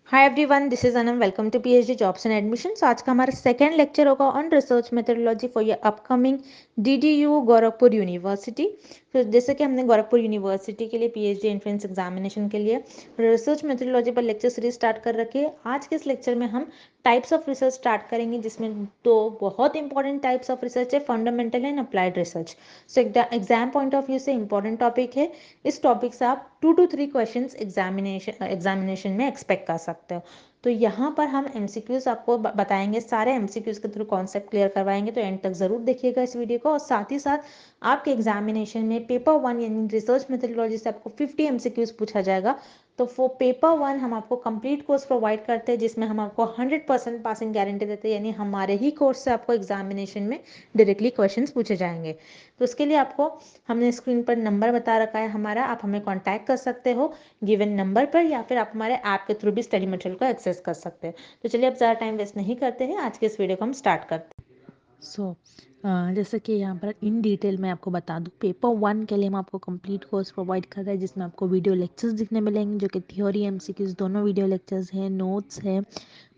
Hi everyone, this is Anam. Welcome to PhD jobs and admissions. आज का हमारा second lecture होगा on research methodology for your upcoming DDU Gorakhpur university. तो जैसे कि हमने गोरखपुर यूनिवर्सिटी के लिए पीएचडी एंट्रेंस एग्जामिनेशन के लिए रिसर्च मेथोडोलॉजी पर लेक्चर सीरीज स्टार्ट कर रखी है। आज के इस लेक्चर में हम टाइप्स ऑफ रिसर्च स्टार्ट करेंगे, जिसमें दो बहुत इंपॉर्टेंट टाइप्स ऑफ रिसर्च है, fundamental and applied research. So exam point of view से इंपॉर्टेंट टॉपिक है। इस टॉपिक से आप 2 to 3 क्वेश्चंस एग्जामिनेशन में एक्सपेक्ट कर सकते हो। तो यहाँ पर हम एमसीक्यूज आपको बताएंगे, सारे एमसीक्यूज के थ्रू कॉन्सेप्ट क्लियर करवाएंगे, तो एंड तक जरूर देखिएगा इस वीडियो को। और साथ ही साथ आपके एग्जामिनेशन में पेपर 1 यानी रिसर्च मेथोडोलॉजी से आपको 50 एमसीक्यूज पूछा जाएगा। तो फॉर पेपर 1 हम आपको कंप्लीट कोर्स प्रोवाइड करते हैं, जिसमें हम आपको 100% पासिंग गारंटी देते हैं, यानी हमारे ही कोर्स से आपको एग्जामिनेशन में डायरेक्टली क्वेश्चंस पूछे जाएंगे। तो उसके लिए आपको हमने स्क्रीन पर नंबर बता रखा है हमारा, आप हमें कॉन्टैक्ट कर सकते हो गिवन नंबर पर, या फिर आप हमारे ऐप के थ्रू भी स्टडी मटेरियल को एक्सेस कर सकते हैं। तो चलिए अब ज़्यादा टाइम वेस्ट नहीं करते हैं, आज के इस वीडियो को हम स्टार्ट करते हैं। जैसे कि यहाँ पर इन डिटेल मैं आपको बता दूँ, पेपर 1 के लिए हम आपको कंप्लीट कोर्स प्रोवाइड कर रहे हैं, जिसमें आपको वीडियो लेक्चर्स दिखने मिलेंगे, जो कि थ्योरी एमसीक्यूज दोनों वीडियो लेक्चर्स हैं, नोट्स हैं,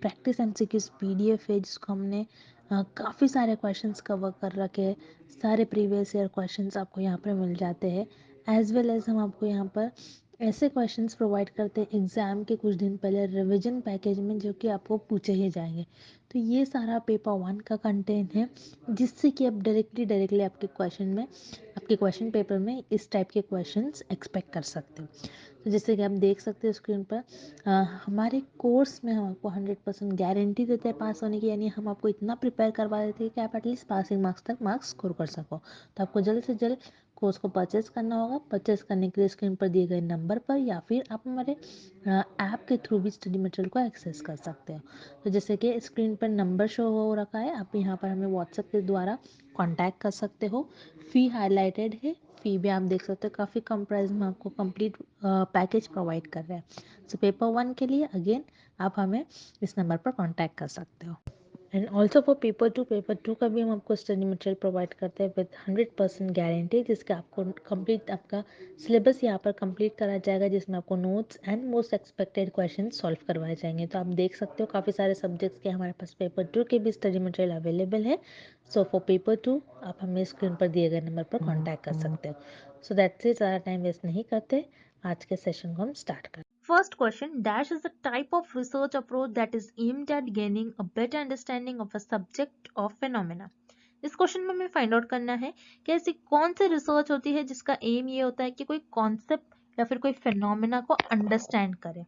प्रैक्टिस एमसीक्यूज पीडीएफ है, जिसको हमने काफ़ी सारे क्वेश्चंस कवर कर रखे हैं। सारे प्रीवियस ईयर क्वेश्चंस आपको यहाँ पर मिल जाते हैं, एज वेल एज हम आपको यहाँ पर ऐसे क्वेश्चंस प्रोवाइड करते हैं एग्ज़ाम के कुछ दिन पहले रिवीजन पैकेज में, जो कि आपको पूछे ही जाएंगे। तो ये सारा पेपर 1 का कंटेंट है, जिससे कि आप डायरेक्टली आपके क्वेश्चन पेपर में इस टाइप के क्वेश्चंस एक्सपेक्ट कर सकते हो। तो जैसे कि आप देख सकते हो स्क्रीन पर, हमारे कोर्स में हम आपको 100% गारंटी देते हैं पास होने की, यानी हम आपको इतना प्रिपेयर करवा देते हैं कि आप एटलीस्ट पासिंग मार्क्स तक मार्क्स स्कोर कर सको। तो आपको जल्द से जल्द कोर्स को परचेज करना होगा। परचेज करने के लिए स्क्रीन पर दिए गए नंबर पर, या फिर आप हमारे ऐप के थ्रू भी स्टडी मटेरियल को एक्सेस कर सकते हो। तो जैसे कि स्क्रीन पर नंबर शो हो रखा है, आप यहाँ पर हमें व्हाट्सएप के द्वारा कांटेक्ट कर सकते हो। फ़ी हाईलाइटेड है, फ़ी भी आप देख सकते हो, काफ़ी कम प्राइस में आपको कंप्लीट पैकेज प्रोवाइड कर रहे हैं। सो पेपर 1 के लिए अगेन आप हमें इस नंबर पर कांटेक्ट कर सकते हो। And also for paper two का भी हम आपको स्टडी मटेरियल प्रोवाइड करते हैं विद 100% गारंटी, जिसका आपको कंप्लीट आपका सिलेबस यहाँ पर कंप्लीट करा जाएगा, जिसमें आपको notes and most expected question solve करवाए जाएंगे। तो आप देख सकते हो काफ़ी सारे सब्जेक्ट्स के हमारे पास पेपर 2 के भी स्टडी मटेरियल अवेलेबल है। सो फॉर पेपर 2 आप हमें स्क्रीन पर दिए गए नंबर पर कॉन्टैक्ट कर सकते हो। सो दैट्स इट, ज़्यादा टाइम वेस्ट नहीं करते, आज के सेशन को हम स्टार्ट करते हैं। First question, dash is a type of research approach that is aimed at gaining a better understanding of a subject or phenomena. इस क्वेश्चन में हमें फाइंड आउट करना है कि ऐसी कौन सी रिसर्च होती है जिसका एम ये होता है कि कोई कॉन्सेप्ट या फिर कोई फिनोमेना को अंडरस्टैंड करे।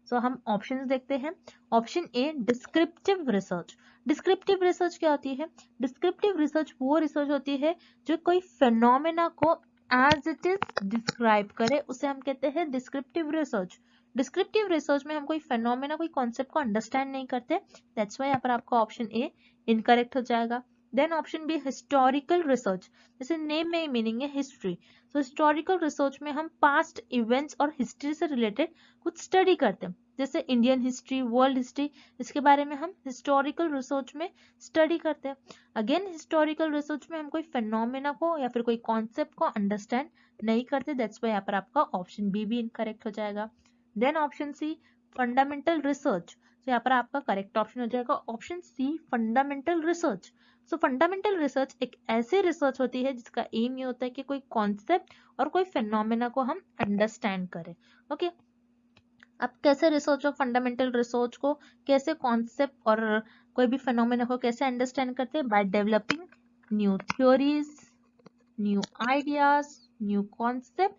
सो हम ऑप्शंस देखते हैं। ऑप्शन ए, डिस्क्रिप्टिव रिसर्च। डिस्क्रिप्टिव रिसर्च क्या होती है? डिस्क्रिप्टिव रिसर्च वो रिसर्च होती है जो कोई फिनोमेना को एज इट इज डिस्क्राइब करे, उसे हम कहते हैं डिस्क्रिप्टिव रिसर्च। डिस्क्रिप्टिव रिसर्च में हम कोई फिनोमेना, कोई कॉन्सेप्ट को अंडरस्टैंड नहीं करते, दैट्स व्हाई यहाँ पर आपका ऑप्शन ए इनकरेक्ट हो जाएगा। Then option B, historical research. जैसे नेम में ही मीनिंग है हिस्ट्री, तो हिस्टोरिकल रिसर्च में हम पास्ट इवेंट्स और हिस्ट्री से रिलेटेड कुछ स्टडी करते हैं, जैसे इंडियन हिस्ट्री, वर्ल्ड हिस्ट्री, इसके बारे में हम हिस्टोरिकल रिसर्च में स्टडी करते हैं। अगेन हिस्टोरिकल रिसर्च में हम कोई फिनोमेना को या फिर कोई कॉन्सेप्ट को अंडरस्टैंड नहीं करते, दैट्स व्हाई यहाँ पर आपका ऑप्शन बी भी इनकरेक्ट हो जाएगा। Then option C, fundamental research, तो यहाँ पर आपका करेक्ट ऑप्शन हो जाएगा option C, fundamental research. So fundamental research एक ऐसी रिसर्च होती है जिसका एम ये होता है कि कोई कॉन्सेप्ट और कोई फिनोमेना को हम अंडरस्टैंड करें। ओके, अब कैसे रिसर्च और फंडामेंटल रिसर्च को, कैसे कॉन्सेप्ट और कोई भी फिनोमेना को कैसे अंडरस्टैंड करते हैं? By developing new theories, new ideas, new concept.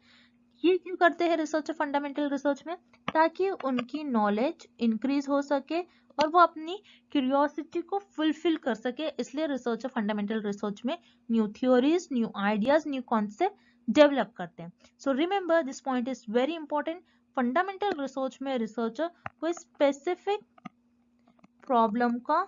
ये क्यों करते हैं रिसर्च और फंडामेंटल रिसर्च में? ताकि उनकी नॉलेज इंक्रीज हो सके और वो अपनी क्यूरियोसिटी को फुलफिल कर सके, इसलिए रिसर्च और फंडामेंटल रिसर्च में new theories, new ideas, new concept develop करते हैं। So remember this point is very important. Fundamental research में रिसर्चर कोई स्पेसिफिक प्रॉब्लम का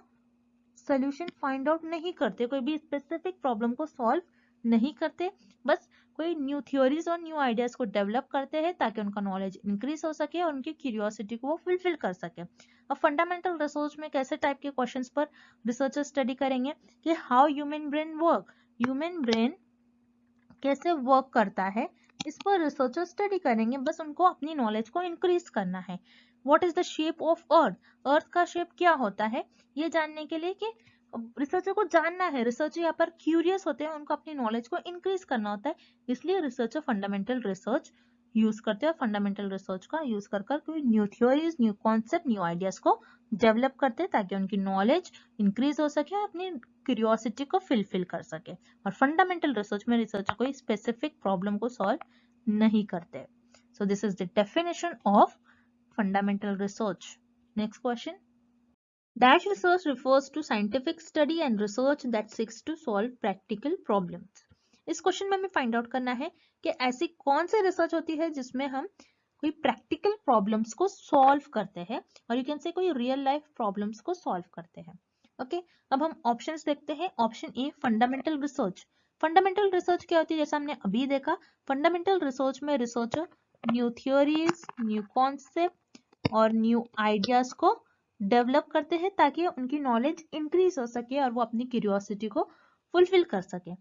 सोल्यूशन फाइंड आउट नहीं करते, कोई भी स्पेसिफिक प्रॉब्लम को सॉल्व नहीं करते, बस कोई न्यू थ्योरीज और न्यू आइडियाज को डेवलप करते हैं ताकि उनका नॉलेज इंक्रीज हो सके और उनकी क्यूरियोसिटी को वो फुलफिल कर सके। अब फंडामेंटल रिसर्च में कैसे टाइप के क्वेश्चंस पर रिसर्चर स्टडी करेंगे कि how human brain work, human brain कैसे वर्क करता है, इस पर रिसर्चर स्टडी करेंगे, बस उनको अपनी नॉलेज को इंक्रीज करना है। What is the shape of earth, earth का शेप क्या होता है, ये जानने के लिए कि रिसर्चर को जानना है, रिसर्चर यहाँ पर क्यूरियस होते हैं, उनको अपनी नॉलेज को इंक्रीज करना होता है, इसलिए रिसर्चर फंडामेंटल रिसर्च यूज करते हैं। फंडामेंटल रिसर्च का यूज कर कोई new theories, new concept, new ideas को डेवलप करते हैं ताकि उनकी नॉलेज इंक्रीज हो सके और अपनी क्यूरियोसिटी को फिलफिल कर सके। और फंडामेंटल रिसर्च में रिसर्चर कोई स्पेसिफिक प्रॉब्लम को सॉल्व नहीं करते। So this is the definition of fundamental research. Next question. Dash research refers to scientific study and research that seeks to solve practical problems. इस question में हमें find out करना है कि ऐसी कौन सी रिसर्च होती है जिसमें हम कोई प्रैक्टिकल प्रॉब्लम्स को सॉल्व करते हैं, और यू कैन से कोई रियल लाइफ प्रॉब्लम्स को सॉल्व करते हैं। ओके, अब हम ऑप्शंस देखते हैं। Option a fundamental research. Fundamental research क्या होती है, जैसा हमने अभी देखा, फंडामेंटल रिसर्च में researcher new theories, new concept और न्यू आइडियाज को डेवलप करते हैं ताकि उनकी नॉलेज इंक्रीज हो सके और वो अपनी क्यूरियोसिटी को फुलफिल कर सके।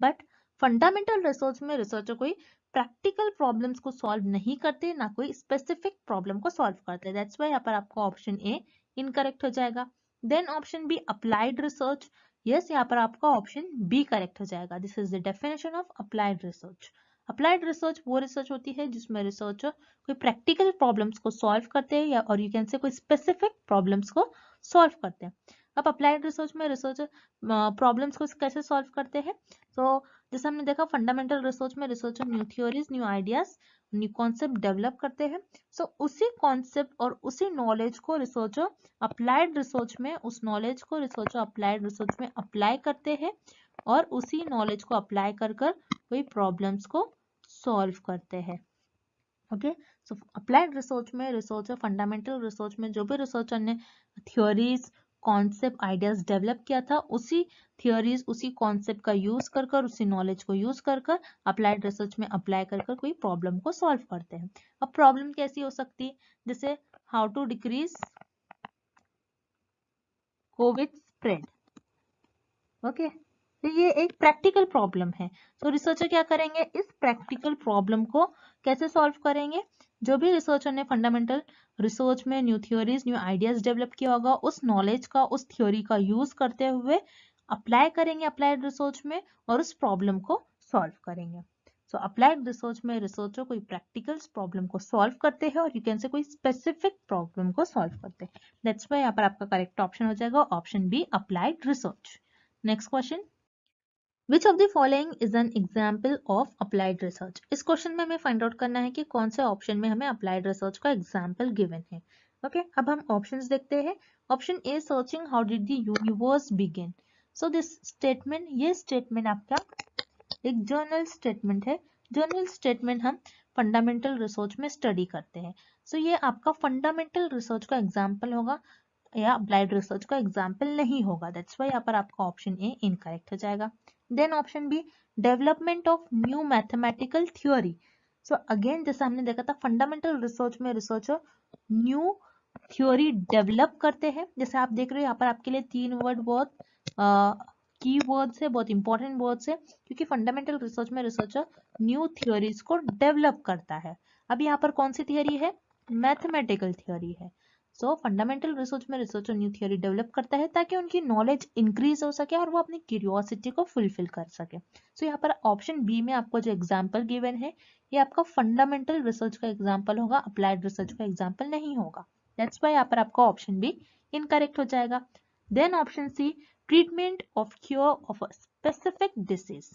बट फंडामेंटल रिसर्च में रिसर्चर कोई प्रैक्टिकल प्रॉब्लम्स को सॉल्व नहीं करते, ना कोई स्पेसिफिक प्रॉब्लम को सॉल्व करते। दैट्स व्हाई यहाँ पर आपका ऑप्शन ए इनकरेक्ट हो जाएगा। Then option B applied research. Yes, यहाँ पर आपका ऑप्शन बी करेक्ट हो जाएगा। This is the definition of applied research. Applied research वो रिसर्च होती है जिसमें रिसर्चर कोई प्रैक्टिकल प्रॉब्लम्स को सॉल्व करते हैं, या और यू कैन से कोई स्पेसिफिक प्रॉब्लम्स को सॉल्व करते हैं। अब अप्लाइड रिसर्च में रिसर्चर प्रॉब्लम्स को कैसे सॉल्व करते हैं, तो जैसे हमने देखा फंडामेंटल रिसर्च में researcher new theories, new ideas, new concept develop करते हैं। सो उसी कॉन्सेप्ट और उसी नॉलेज को रिसर्चर अप्लाइड रिसर्च में, उस नॉलेज को रिसर्चर अप्लाइड रिसर्च में अप्लाई करते हैं और उसी नॉलेज को अप्लाई कर कोई प्रॉब्लम्स को सॉल्व करते हैं। ओके, सो अप्लाइड रिसर्च में रिसर्चर फंडामेंटल रिसर्च में जो भी रिसर्चर ने थ्योरीज, कॉन्सेप्ट, आइडियाज डेवलप किया था, उसी थ्योरीज, उसी कॉन्सेप्ट का यूज कर उसी नॉलेज को यूज कर अप्लाइड रिसर्च में अप्लाई कर कोई प्रॉब्लम को सॉल्व करते हैं। अब प्रॉब्लम कैसी हो सकती है, जैसे how to decrease COVID spread. Okay, तो ये एक प्रैक्टिकल प्रॉब्लम है। तो रिसर्चर क्या करेंगे, इस प्रैक्टिकल प्रॉब्लम को कैसे सॉल्व करेंगे, जो भी रिसर्चर ने फंडामेंटल रिसर्च में new theories, new ideas develop किया होगा, उस नॉलेज का, उस थ्योरी का यूज करते हुए अप्लाई करेंगे अप्लाइड रिसर्च में और उस प्रॉब्लम को सॉल्व करेंगे। सो अप्लाइड रिसर्च में रिसर्चर कोई प्रैक्टिकल प्रॉब्लम को सॉल्व करते हैं और यू कैन से कोई स्पेसिफिक प्रॉब्लम को सॉल्व करते हैं। दैट्स व्हाई यहाँ पर आपका करेक्ट ऑप्शन हो जाएगा option B applied research. Next question, which of the following is an example of applied research. इस क्वेश्चन में हमें फाइंड आउट करना है कि कौन से ऑप्शन में हमें अप्लाइड रिसर्च का एग्जाम्पल गिवन है। ओके, अब हम ऑप्शंस देखते हैं। Option A searching how did the universe begin. So this statement, ये स्टेटमेंट आपका एक जर्नल स्टेटमेंट है। जर्नल स्टेटमेंट हम फंडामेंटल रिसर्च में स्टडी करते हैं। सो ये आपका फंडामेंटल रिसर्च का एग्जाम्पल होगा या अप्लाइड रिसर्च का एग्जाम्पल नहीं होगा। दैट्स वाई यहाँ पर आपका ऑप्शन ए इनकरेक्ट हो जाएगा। Then option B development of new mathematical theory. So again जैसा हमने देखा था फंडामेंटल रिसर्च में रिसर्चर न्यू थ्योरी डेवलप करते हैं। जैसे आप देख रहे हो यहाँ पर आपके लिए 3 वर्ड बहुत की वर्ड्स है, बहुत इंपॉर्टेंट वर्ड्स है, क्योंकि फंडामेंटल रिसर्च में रिसर्चर न्यू थ्योरीज को डेवलप करता है। अब यहाँ पर कौन सी थियोरी है, मैथमेटिकल थ्योरी है। सो फंडामेंटल रिसर्च में रिसर्चर न्यू थ्योरी डेवलप करता है ताकि उनकी नॉलेज इंक्रीज हो सके और वो अपनी क्यूरियोसिटी को फुलफिल कर सके। सो यहाँ पर ऑप्शन बी में आपको जो एग्जाम्पल गिवन है ये आपका फंडामेंटल रिसर्च का एग्जाम्पल होगा, अप्लाइड रिसर्च का एग्जाम्पल नहीं होगा। दैट्स वाई यहाँ पर आपका ऑप्शन बी इनकरेक्ट हो जाएगा। Then option C treatment of cure of a specific disease.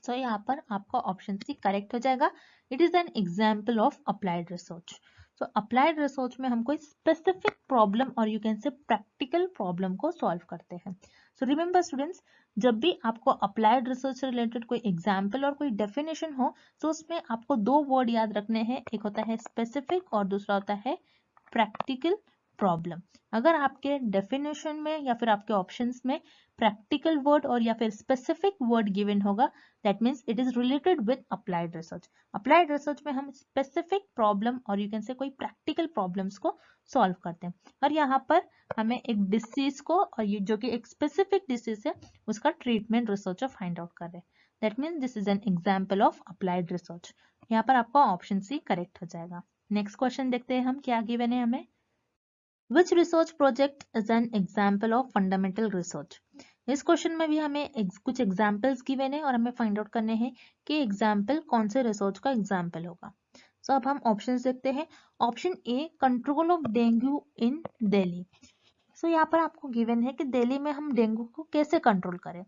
So यहाँ पर आपका ऑप्शन सी करेक्ट हो जाएगा। It is an example of applied research. So applied research में हम कोई स्पेसिफिक प्रॉब्लम और you can say practical problem को सॉल्व करते हैं। सो रिमेंबर स्टूडेंट्स, जब भी आपको अप्लाइड रिसर्च से रिलेटेड कोई एग्जाम्पल और कोई डेफिनेशन हो तो उसमें आपको 2 वर्ड याद रखने हैं, एक होता है स्पेसिफिक और दूसरा होता है प्रैक्टिकल प्रॉब्लम। अगर आपके डेफिनेशन में या फिर आपके ऑप्शंस में प्रैक्टिकल वर्ड और या फिर स्पेसिफिक वर्ड गिवन होगा, that means it is related with applied research. Applied research में हम स्पेसिफिक प्रॉब्लम और यू कैन से कोई प्रैक्टिकल प्रॉब्लम्स को सॉल्व करते हैं, और यहाँ पर हमें एक डिसीज को, और ये जो कि एक स्पेसिफिक डिसीज है, उसका ट्रीटमेंट रिसर्चर फाइंड आउट कर रहे हैं। That means this is an example of applied research. यहाँ पर आपका ऑप्शन सी करेक्ट हो जाएगा। नेक्स्ट क्वेश्चन देखते हैं हम क्या गिवन है हमें। Which research project is an example of fundamental research? इस क्वेश्चन में भी हमें कुछ एग्जाम्पल्स गिवन है और हमें फाइंड आउट करने हैं कि एग्जाम्पल कौन से रिसर्च का एग्जाम्पल होगा। सो अब हम ऑप्शंस देखते हैं। Option A, control of dengue in Delhi. So यहाँ पर आपको गिवन है कि दिल्ली में हम डेंगू को कैसे कंट्रोल करें।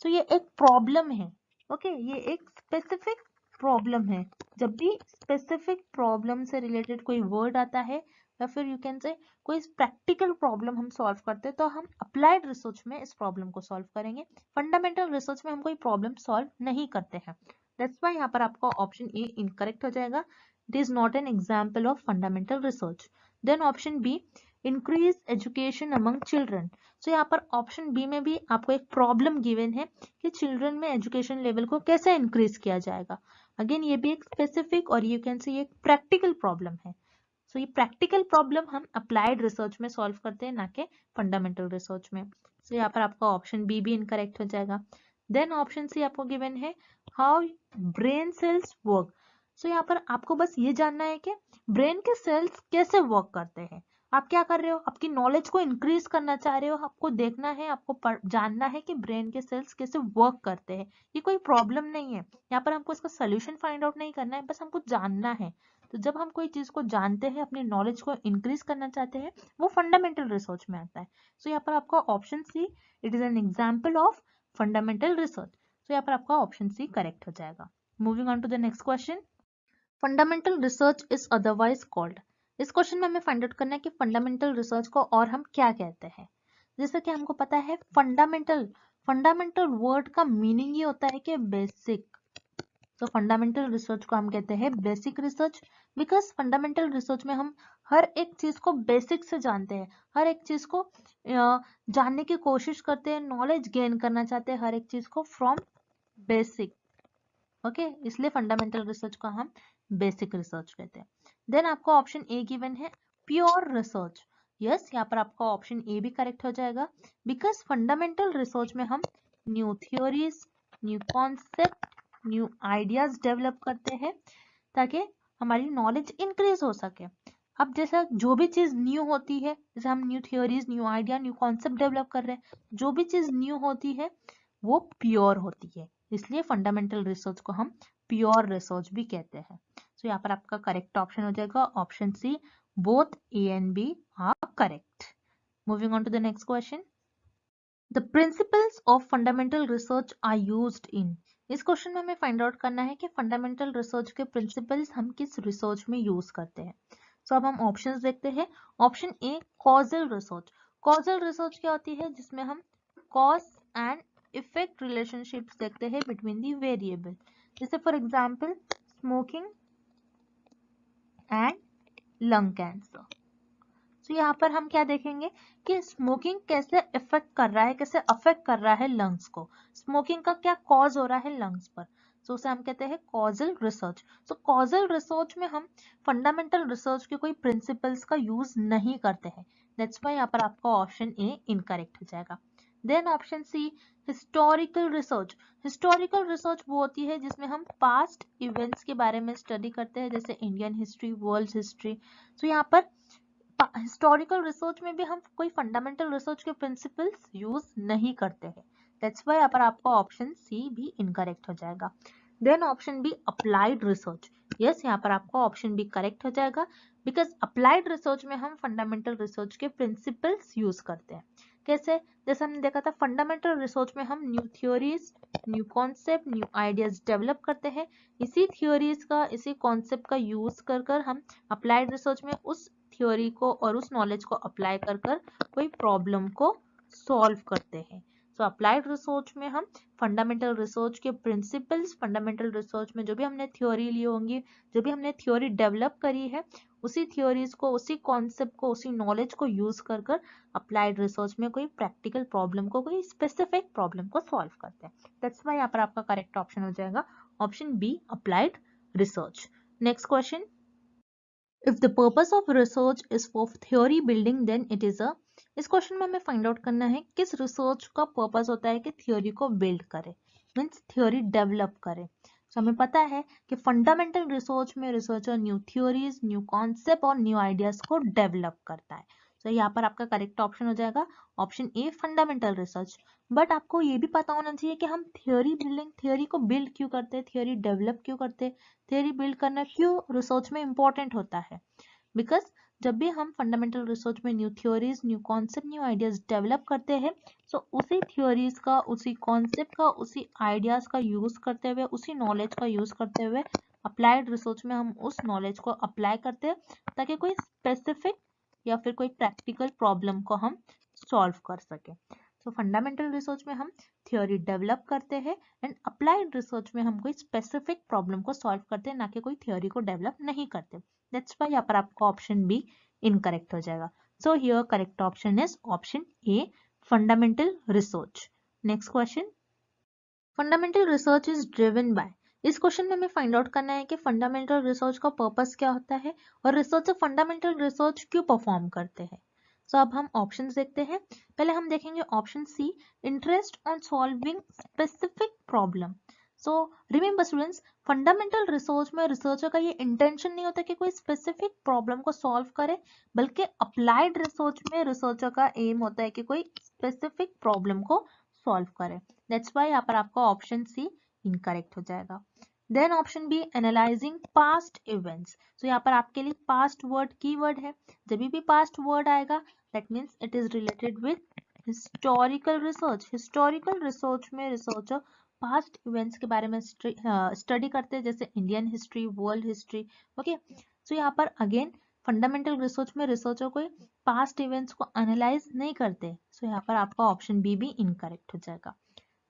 सो ये एक प्रॉब्लम है, ओके, ये एक स्पेसिफिक प्रॉब्लम है। जब भी स्पेसिफिक प्रॉब्लम से रिलेटेड कोई वर्ड आता है या फिर यू कैन से कोई प्रैक्टिकल प्रॉब्लम हम सॉल्व करते हैं तो हम अप्लाइड रिसर्च में इस प्रॉब्लम को सॉल्व करेंगे। फंडामेंटल रिसर्च में हम कोई प्रॉब्लम सॉल्व नहीं करते हैं। दैट्स व्हाई यहाँ पर आपका ऑप्शन ए इनकरेक्ट हो जाएगा। It is not an example of fundamental research. Then option B, increase education among children. So यहाँ पर ऑप्शन बी में भी आपको एक प्रॉब्लम गिवन है कि चिल्ड्रन में एजुकेशन लेवल को कैसे इंक्रीज किया जाएगा। अगेन ये भी एक स्पेसिफिक और यू कैन से एक प्रैक्टिकल प्रॉब्लम है। सो ये प्रैक्टिकल प्रॉब्लम हम अप्लाइड रिसर्च में सॉल्व करते हैं, ना कि फंडामेंटल रिसर्च में। सो यहाँ पर आपका ऑप्शन बी भी इनकरेक्ट हो जाएगा। देन ऑप्शन सी आपको गिवन है, हाउ ब्रेन सेल्स वर्क। सो यहाँ पर आपको बस ये जानना है कि ब्रेन के सेल्स कैसे वर्क करते हैं। आप क्या कर रहे हो, आपकी नॉलेज को इंक्रीज करना चाह रहे हो, आपको देखना है, आपको जानना है कि ब्रेन के सेल्स कैसे वर्क करते हैं। ये कोई प्रॉब्लम नहीं है, यहाँ पर हमको इसका सोल्यूशन फाइंड आउट नहीं करना है, बस हमको जानना है। तो जब हम कोई चीज को जानते हैं, अपनी नॉलेज को इंक्रीज करना चाहते हैं, वो फंडामेंटल रिसर्च में आता है। सो यहाँ पर आपका option C, it is an example of fundamental research. So यहाँ पर आपका ऑप्शन सी करेक्ट हो जाएगा। Moving on to the next question, fundamental research is otherwise called. इस क्वेश्चन में हमें फाइंड आउट करना है कि फंडामेंटल रिसर्च को और हम क्या कहते हैं। जैसे कि हमको पता है फंडामेंटल, फंडामेंटल वर्ड का मीनिंग ये होता है कि बेसिक। तो फंडामेंटल रिसर्च को हम कहते हैं basic research, because fundamental research में हम हर एक चीज को बेसिक से जानते हैं, हर एक चीज को जानने की कोशिश करते हैं, नॉलेज गेन करना चाहते हैं हर एक चीज को फ्रॉम बेसिक। ओके, इसलिए फंडामेंटल रिसर्च को हम बेसिक रिसर्च कहते हैं। देन आपको ऑप्शन ए गिवन है, प्योर रिसर्च। यस, यहाँ पर आपका ऑप्शन ए भी करेक्ट हो जाएगा, बिकॉज फंडामेंटल रिसर्च में हम new theories, new concept, new ideas develop करते हैं ताकि हमारी नॉलेज इंक्रीज हो सके। अब जैसा जो भी चीज न्यू होती है, जैसे हम new theories, new idea, new concept develop कर रहे हैं, जो भी चीज न्यू होती है वो प्योर होती है, इसलिए फंडामेंटल रिसर्च को हम प्योर रिसर्च भी कहते हैं। सो यहाँ पर आपका करेक्ट ऑप्शन हो जाएगा option C, both A and B are correct. Moving on to the next question, the principles of fundamental research are used in. इस क्वेश्चन में हमें फाइंड आउट करना है कि फंडामेंटल रिसर्च के प्रिंसिपल्स हम किस रिसर्च में यूज करते हैं। सो अब हम ऑप्शंस देखते हैं। ऑप्शन ए, कॉजल रिसर्च। कॉजल रिसर्च क्या होती है, जिसमें हम कॉज एंड इफेक्ट रिलेशनशिप्स देखते हैं बिटवीन दी वेरिएबल। जैसे for example smoking and lung cancer. तो यहाँ पर हम क्या देखेंगे कि स्मोकिंग कैसे इफेक्ट कर रहा है, कैसे अफेक्ट कर रहा है लंग्स को, स्मोकिंग का क्या कॉज हो रहा है लंग्स पर। सो उसे हम कहते हैं कॉजल रिसर्च। सो कॉजल रिसर्च में हम फंडामेंटल रिसर्च के कोई प्रिंसिपल्स का यूज नहीं करते हैं। दैट्स व्हाई यहाँ पर आपका ऑप्शन ए इनकरेक्ट हो जाएगा। Then option C, historical research. Historical research वो होती है जिसमें हम पास्ट इवेंट्स के बारे में स्टडी करते हैं, जैसे इंडियन हिस्ट्री, वर्ल्ड हिस्ट्री। तो यहाँ पर हिस्टोरिकल रिसर्च में भी हम कोई फंडामेंटल रिसर्च के प्रिंसिपल्स यूज नहीं करते हैं। दैट्स व्हाई यहाँ पर आपका ऑप्शन सी भी इनकरेक्ट हो जाएगा। Then option B, applied research. Yes, यहाँ पर आपका ऑप्शन बी करेक्ट हो जाएगा, बिकॉज अप्लाइड रिसर्च में हम फंडामेंटल रिसर्च के प्रिंसिपल्स यूज करते हैं। कैसे, जैसे हमने देखा था फंडामेंटल रिसर्च में हम new theories, new concept, new ideas develop करते हैं। इसी थ्योरीज का, इसी कॉन्सेप्ट का यूज कर कर हम अप्लाइड रिसर्च में उस थ्योरी को और उस नॉलेज को अप्लाई कर कर कोई प्रॉब्लम को सॉल्व करते हैं। सो अप्लाइड रिसर्च में हम फंडामेंटल रिसर्च के प्रिंसिपल्स, फंडामेंटल रिसर्च में जो भी हमने थ्योरी ली होंगी, जो भी हमने थ्योरी डेवलप करी है, उसी थ्योरीज को, उसी कॉन्सेप्ट को, उसी नॉलेज को यूज कर कर अप्लाइड रिसर्च में कोई प्रैक्टिकल प्रॉब्लम को, कोई स्पेसिफिक प्रॉब्लम को सॉल्व करते हैं। दैट्स व्हाई यहाँ पर आपका करेक्ट ऑप्शन हो जाएगा option B, applied research. Next question, if the purpose of research is for theory building then it is a। इस क्वेश्चन में हमें फाइंड आउट करना है किस रिसर्च का पर्पस होता है कि थ्योरी को बिल्ड करे, मीन्स थ्योरी डेवलप करे। तो हमें पता है कि फंडामेंटल रिसर्च में researcher new theories, new concept और न्यू आइडियाज को डेवलप करता है। तो यहाँ पर आपका करेक्ट ऑप्शन हो जाएगा option A, fundamental research. But आपको ये भी पता होना चाहिए कि हम थ्योरी को बिल्ड क्यों करते हैं, थ्योरी डेवलप क्यों करते हैं, थ्योरी बिल्ड करना क्यों रिसर्च में इंपॉर्टेंट होता है। बिकॉज जब भी हम फंडामेंटल रिसर्च में new theories, new concept, new ideas develop करते हैं, तो उसी थ्योरीज का, उसी कॉन्सेप्ट का, उसी आइडियाज का यूज करते हुए, उसी नॉलेज का यूज करते हुए अप्लाइड रिसर्च में हम उस नॉलेज को अप्लाई करते हैं ताकि कोई स्पेसिफिक या फिर कोई प्रैक्टिकल प्रॉब्लम को हम सॉल्व कर सके। तो फंडामेंटल रिसर्च में हम थ्योरी डेवलप करते हैं एंड अप्लाइड रिसर्च में हम कोई स्पेसिफिक प्रॉब्लम को सॉल्व करते हैं, ना कि कोई थ्योरी को डेवलप नहीं करते। दैट्स व्हाई यहाँ पर आपका ऑप्शन बी इनकरेक्ट हो जाएगा। So here correct option is option A, fundamental research. Next question, fundamental research is driven by. इस क्वेश्चन में हमें फाइंड आउट करना है कि फंडामेंटल रिसर्च का पर्पस क्या होता है और रिसर्चर फंडामेंटल रिसर्च क्यों परफॉर्म करते हैं। सो अब हम ऑप्शंस देखते हैं। पहले हम देखेंगे option C, interest on solving specific problem. So remember students, fundamental research में रिसर्चर का ये इंटेंशन नहीं होता कि कोई स्पेसिफिक प्रॉब्लम को सॉल्व करे, बल्कि अप्लाइड रिसर्च में रिसर्चर का एम होता है कि कोई स्पेसिफिक प्रॉब्लम को सॉल्व करे। दैट्स वाई यहाँ पर आपका ऑप्शन सी इनकरेक्ट हो जाएगा। Then option B, analysing past events. तो यहाँ पर आपके लिए पास्ट वर्ड कीवर्ड है। जब भी पास्ट वर्ड आएगा that means it is related with historical research. Historical research में रिसर्चर पास्ट इवेंट्स के बारे में स्टडी करते हैं, जैसे Indian history, world history. Okay, so यहाँ पर अगेन फंडामेंटल रिसर्च में रिसर्चर कोई पास्ट इवेंट्स को एनालाइज नहीं करते। सो यहाँ पर आपका ऑप्शन बी भी इनकरेक्ट हो जाएगा।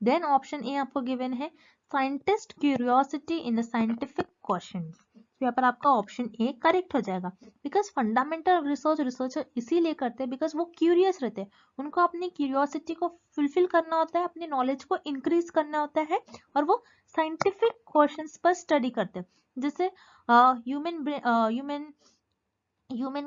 देन ऑप्शन ए आपको गिवन है, scientist curiosity in a scientific question. तो यहाँ पर आपका ऑप्शन ए करेक्ट हो जाएगा। बिकॉज फंडामेंटल रिसर्च रिसर्चर इसीलिए करते हैं बिकॉज वो क्यूरियस रहते हैं, उनको अपनी क्यूरियोसिटी को फुलफिल करना होता है, अपनी नॉलेज को इंक्रीज करना होता है, और वो साइंटिफिक क्वेश्चंस पर स्टडी करते हैं। जैसे ह्यूमन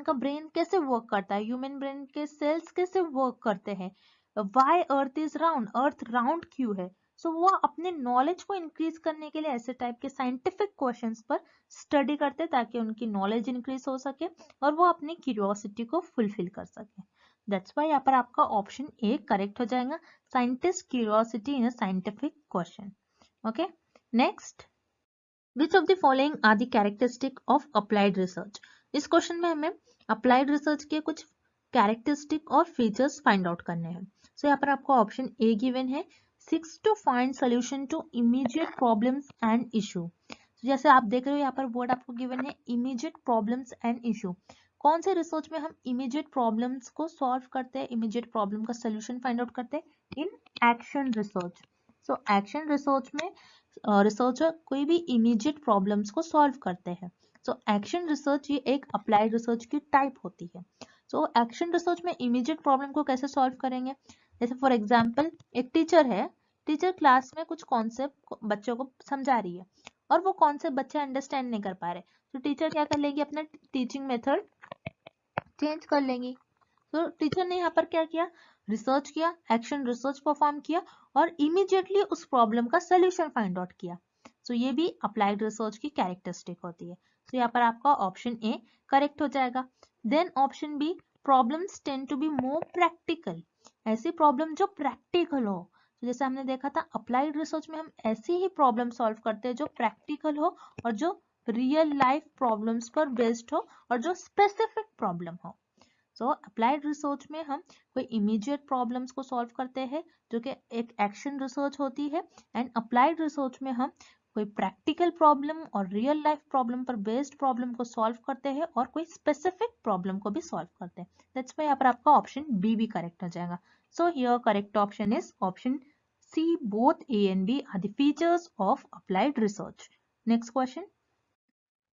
का ब्रेन कैसे वर्क करता है, ह्यूमन ब्रेन के सेल्स कैसे वर्क करते हैं, why earth is round, earth round क्यों है। सो वो अपने नॉलेज को इंक्रीज करने के लिए ऐसे टाइप के साइंटिफिक क्वेश्चंस पर स्टडी करते हैं ताकि उनकी नॉलेज इंक्रीज हो सके और वो अपनी क्यूरियोसिटी को फुलफिल कर सके। दैट्स वाई यहाँ पर आपका ऑप्शन ए करेक्ट हो जाएगा, scientist curiosity in a scientific question. Okay, next, which of the following are the characteristic of applied research. इस क्वेश्चन में हमें अप्लाइड रिसर्च के कुछ कैरेक्टरिस्टिक और फीचर्स फाइंड आउट करने हैं। सो यहाँ पर आपको ऑप्शन ए गिवन है, seeks to find solution to immediate problems and issue. जैसे आप देख रहे हो यहाँ पर वर्ड आपको गिवन है इमीडिएट प्रॉब्लम्स एंड इशू। कौन से रिसर्च में हम इमीडिएट प्रॉब्लम्स को सॉल्व करते हैं, इमीडिएट प्रॉब्लम का सोल्यूशन फाइंड आउट करते हैं? In action research. So action research में रिसर्चर कोई भी इमीडिएट प्रॉब्लम्स को सॉल्व करते हैं। सो एक्शन रिसर्च ये एक अप्लाइड रिसर्च की टाइप होती है। सो एक्शन रिसर्च में इमीडिएट प्रॉब्लम को कैसे सॉल्व करेंगे? जैसे फॉर एग्जांपल एक टीचर है, टीचर क्लास में कुछ कॉन्सेप्ट बच्चों को समझा रही है और वो कॉन्सेप्ट बच्चे अंडरस्टैंड नहीं कर पा रहे, तो टीचर क्या कर लेगी, अपना टीचिंग मेथड चेंज कर लेंगी। तो टीचर ने यहाँ पर क्या किया, रिसर्च किया, एक्शन रिसर्च परफॉर्म किया और इमीडिएटली उस प्रॉब्लम का सोल्यूशन फाइंड आउट किया। सो ये भी अप्लाइड रिसर्च की कैरेक्टरिस्टिक होती है। तो यहाँ पर आपका ऑप्शन ए करेक्ट हो जाएगा। Then option B, problems tend to be more practical. ऐसी प्रॉब्लम जो प्रैक्टिकल हो। तो जैसे हमने देखा था अप्लाइड रिसर्च में हम ऐसी ही प्रॉब्लम सॉल्व करते हैं जो प्रैक्टिकल हो और जो रियल लाइफ प्रॉब्लम्स पर बेस्ड हो और जो स्पेसिफिक प्रॉब्लम हो। सो अप्लाइड रिसर्च में हम कोई इमीडिएट प्रॉब्लम्स को सॉल्व करते हैं जो कि एक एक्शन रिसर्च होती है, एंड अप्लाइड रिसर्च में हम कोई प्रैक्टिकल प्रॉब्लम और रियल लाइफ प्रॉब्लम पर बेस्ड प्रॉब्लम को सॉल्व करते हैं और कोई स्पेसिफिक प्रॉब्लम को भी सॉल्व करते हैं। दैट्स व्हाई यहाँ पर आपका ऑप्शन बी भी करेक्ट हो जाएगा। So here correct option is option C, both A and B are the features of applied research. Next question,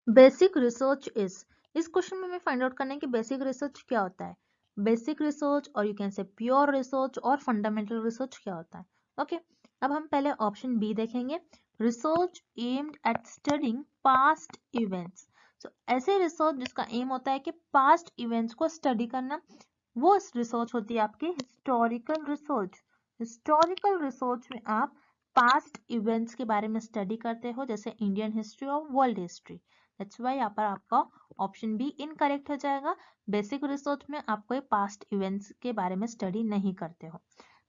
basic research is. इस क्वेश्चन में हमें फाइंड आउट करना है कि बेसिक रिसर्च क्या होता है। बेसिक रिसर्च और you can say pure research और फंडामेंटल रिसर्च क्या होता है। ओके, अब हम पहले ऑप्शन बी देखेंगे, research aimed at studying past events. So ऐसे रिसर्च जिसका एम होता है कि पास्ट इवेंट्स को स्टडी करना, वो रिसर्च होती है आपकी हिस्टोरिकल रिसर्च। हिस्टोरिकल रिसर्च में आप पास्ट इवेंट्स के बारे में स्टडी करते हो, जैसे इंडियन हिस्ट्री और वर्ल्ड हिस्ट्री। दैट्स वाई यहाँ पर आपका ऑप्शन बी इनकरेक्ट हो जाएगा। बेसिक रिसर्च में आप कोई पास्ट इवेंट्स के बारे में स्टडी नहीं करते हो।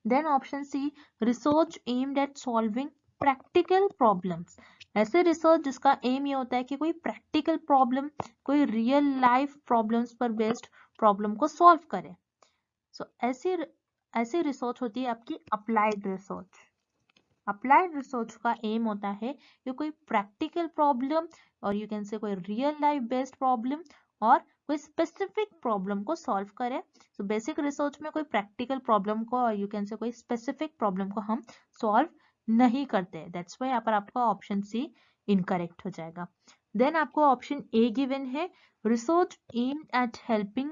Then option C, research aimed at solving practical problems. ऐसे रिसर्च जिसका एम ये होता है कि कोई प्रैक्टिकल प्रॉब्लम, कोई रियल लाइफ प्रॉब्लम्स पर बेस्ड प्रॉब्लम को सॉल्व करे। सो ऐसी रिसर्च होती है आपकी अप्लाइड रिसर्च। अप्लाइड रिसर्च का एम होता है कि कोई प्रैक्टिकल प्रॉब्लम और यू कैन से कोई रियल लाइफ बेस्ड प्रॉब्लम और कोई स्पेसिफिक प्रॉब्लम को सॉल्व करे। सो बेसिक रिसर्च में कोई प्रैक्टिकल प्रॉब्लम को और यू कैन से कोई स्पेसिफिक प्रॉब्लम को हम सॉल्व नहीं करते। दैट्स वाई यहाँ पर आपका ऑप्शन सी इनकरेक्ट हो जाएगा। देन आपको ऑप्शन ए गिवन है, research aimed eight helping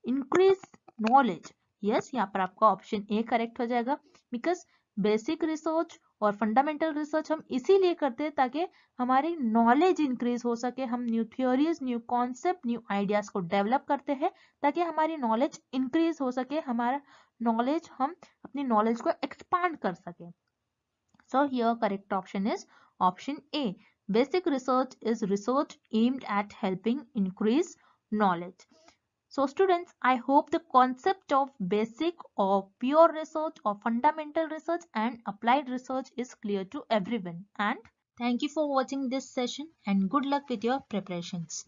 increase knowledge. Yes, यहाँ पर आपका ऑप्शन ए करेक्ट हो जाएगा, बिकॉज बेसिक रिसर्च और फंडामेंटल रिसर्च हम इसीलिए करते हैं ताकि हमारी नॉलेज इंक्रीज हो सके। हम new theories, new concept, new ideas को डेवलप करते हैं ताकि हमारी नॉलेज इंक्रीज हो सके, हमारा नॉलेज, हम अपनी नॉलेज को एक्सपांड कर सके। सो here correct option is option A. Basic research is research aimed eight helping increase knowledge. So students, I hope the concept of basic or pure research or fundamental research and applied research is clear to everyone. And thank you for watching this session and good luck with your preparations.